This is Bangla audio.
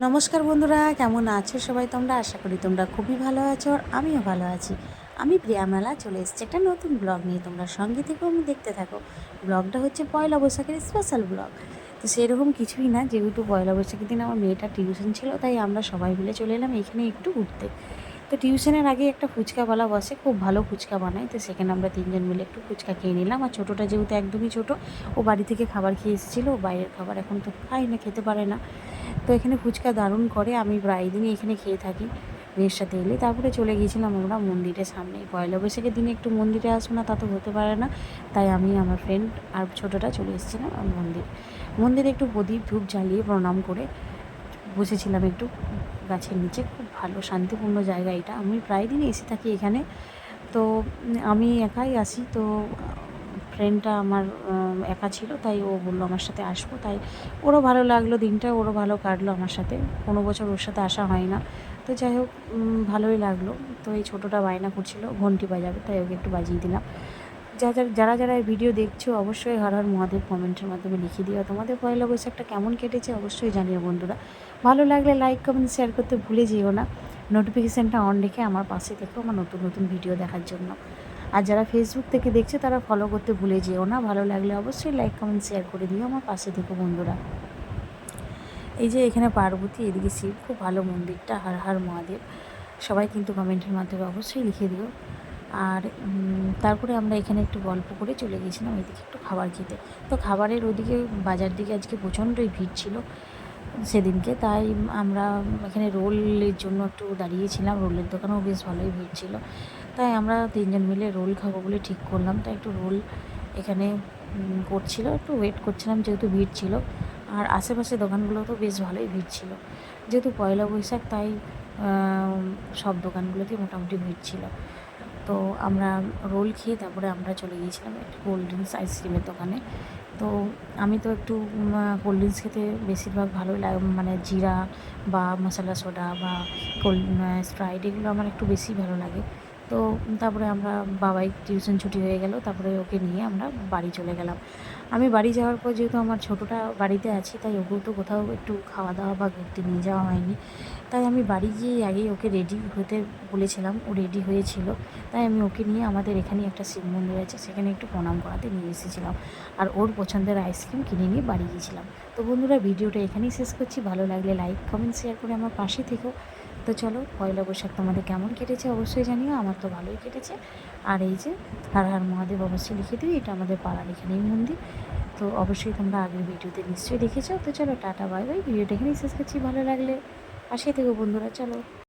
নমস্কার বন্ধুরা, কেমন আছো সবাই? তোমরা আশা করি তোমরা খুবই ভালো আছো আর আমিও ভালো আছি। আমি প্রিয়ামেলা চলে এসেছি একটা নতুন ব্লগ নিয়ে। তোমরা সঙ্গে থেকেও আমি দেখতে থাকো। ব্লগটা হচ্ছে পয়লা বৈশাখের স্পেশাল ব্লগ। তো সেরকম কিছুই না, যেহেতু পয়লা বৈশাখের দিন আমার মেয়েটার টিউশন ছিল, তাই আমরা সবাই মিলে চলে এলাম এখানে একটু ঘুরতে। তো টিউশনের আগে একটা ফুচকাওয়ালা বসে, খুব ভালো ফুচকা বানায়। তো সেখানে আমরা তিনজন মিলে একটু ফুচকা খেয়ে নিলাম। আর ছোটোটা যেহেতু একদমই ছোটো, ও বাড়ি থেকে খাবার খেয়ে এসেছিলো। বাইরের খাবার এখন তো খাই না, খেতে পারে না। তো এখানে ফুচকা দারুণ করে, আমি প্রায় দিনই এখানে খেয়ে থাকি মেয়ের সাথে এলে। তারপরে চলে গিয়েছিলাম আমরা মন্দিরের সামনে। পয়লা বৈশাখের দিনে একটু মন্দিরে আসবো না তা তো হতে পারে না, তাই আমি আমার ফ্রেন্ড আর ছোটোটা চলে এসেছিলাম মন্দিরে একটু প্রদীপ ধূপ জ্বালিয়ে প্রণাম করে বসেছিলাম একটু গাছের নিচে। খুব ভালো শান্তিপূর্ণ জায়গা এটা, আমি প্রায় দিনই এসে থাকি এখানে। তো আমি একাই আসি, তো ফ্রেন্ডটা আমার একা ছিল, তাই ও বললো আমার সাথে আসবো। তাই ওরও ভালো লাগলো, দিনটা ওরও ভালো কাটলো আমার সাথে। কোনো বছর ওর সাথে আসা হয় না, তো যাই হোক ভালোই লাগলো। তো এই ছোটোটা বায়না করছিল ঘন্টি বাজাবে, তাই ওকে একটু বাজিয়ে দিলাম। যারা এই ভিডিও দেখছো অবশ্যই হর হর মহাদেব কমেন্টের মাধ্যমে লিখে দিও তোমাদের পয়লা বৈশাখটা কেমন কেটেছে, অবশ্যই জানিও বন্ধুরা। ভালো লাগলে লাইক কমেন্ট শেয়ার করতে ভুলে যেও না। নোটিফিকেশানটা অন রেখে আমার পাশে থেকেও আমার নতুন নতুন ভিডিও দেখার জন্য। আর যারা ফেসবুক থেকে দেখছে তারা ফলো করতে ভুলে যেও না। ভালো লাগলে অবশ্যই লাইক কমেন্ট শেয়ার করে দিও আমার পাশে থেকো বন্ধুরা। এই যে এখানে পার্বতী, এদিকে শিব, খুব ভালো মন্দিরটা, হর হর মহাদেব। সবাই কিন্তু কমেন্টের মাধ্যমে অবশ্যই লিখে দিও। আর তারপরে আমরা এখানে একটু গল্প করে চলে গেছিলাম এদিকে একটু খাবার খেতে। তো খাবারের ওদিকে বাজার দিকে আজকে প্রচণ্ডই ভিড় ছিল সেদিনকে, তাই আমরা এখানে রোলের জন্য একটু দাঁড়িয়েছিলাম। রোলের দোকানেও বেশ ভালোই ভিড় ছিল, তাই আমরা তিনজন মিলে রোল খাবো বলে ঠিক করলাম। তাই একটু রোল এখানে করছিল, একটু ওয়েট করছিলাম যেহেতু ভিড় ছিল। আর আশেপাশে দোকানগুলোতেও বেশ ভালোই ভিড় ছিল, যেহেতু পয়লা বৈশাখ, তাই সব দোকানগুলোতেই মোটামুটি ভিড় ছিল। তো আমরা রোল খেয়ে তারপরে আমরা চলে গিয়েছিলাম একটু কোল্ড ড্রিঙ্কস আইসক্রিমের দোকানে। তো আমি তো একটু কোল্ড ড্রিঙ্কস খেতে বেশিরভাগ ভালোই লাগে, মানে জিরা বা মশলা সোডা বা স্প্রাইট, এগুলো আমার একটু বেশি ভালো লাগে। তো তারপরে আমরা বাবাই টিউশন ছুটি হয়ে গেল, তারপরে ওকে নিয়ে আমরা বাড়ি চলে গেলাম। আমি বাড়ি যাওয়ার পর যেহেতু আমার ছোটোটা বাড়িতে আছি, তাই ওকেও তো কোথাও একটু খাওয়া দাওয়া বা ঘুরতে নিয়ে যাওয়া হয়নি। তাই আমি বাড়ি গিয়ে আগেই ওকে রেডি হতে বলেছিলাম, ও রেডি হয়েছিল। তাই আমি ওকে নিয়ে আমাদের এখানে একটা শিব মন্দির আছে, সেখানে একটু প্রণাম করাতে নিয়ে এসেছিলাম। আর ওর পছন্দের আইসক্রিম কিনে নিয়ে বাড়ি গিয়েছিলাম। তো বন্ধুরা, ভিডিওটা এখানেই শেষ করছি। ভালো লাগলে লাইক কমেন্ট শেয়ার করে আমার পাশে থেকো। তো চলো, পয়লা বৈশাখ তোমাদের কেমন কেটেছে অবশ্যই জানিও। আমার তো ভালোই কেটেছে। আর এই যে হর হর মহাদেব অবশ্যই লিখে দিই, এটা আমাদের পাড়ার এখানেই মন্দির। তো অবশ্যই তোমরা আগের ভিডিওতে নিশ্চয়ই দেখেছো। তো চলো, টাটা বাই বাই। ভিডিওটা এখানেই শেষ করছি। ভালো লাগলে পাশে থেকো বন্ধুরা, চলো।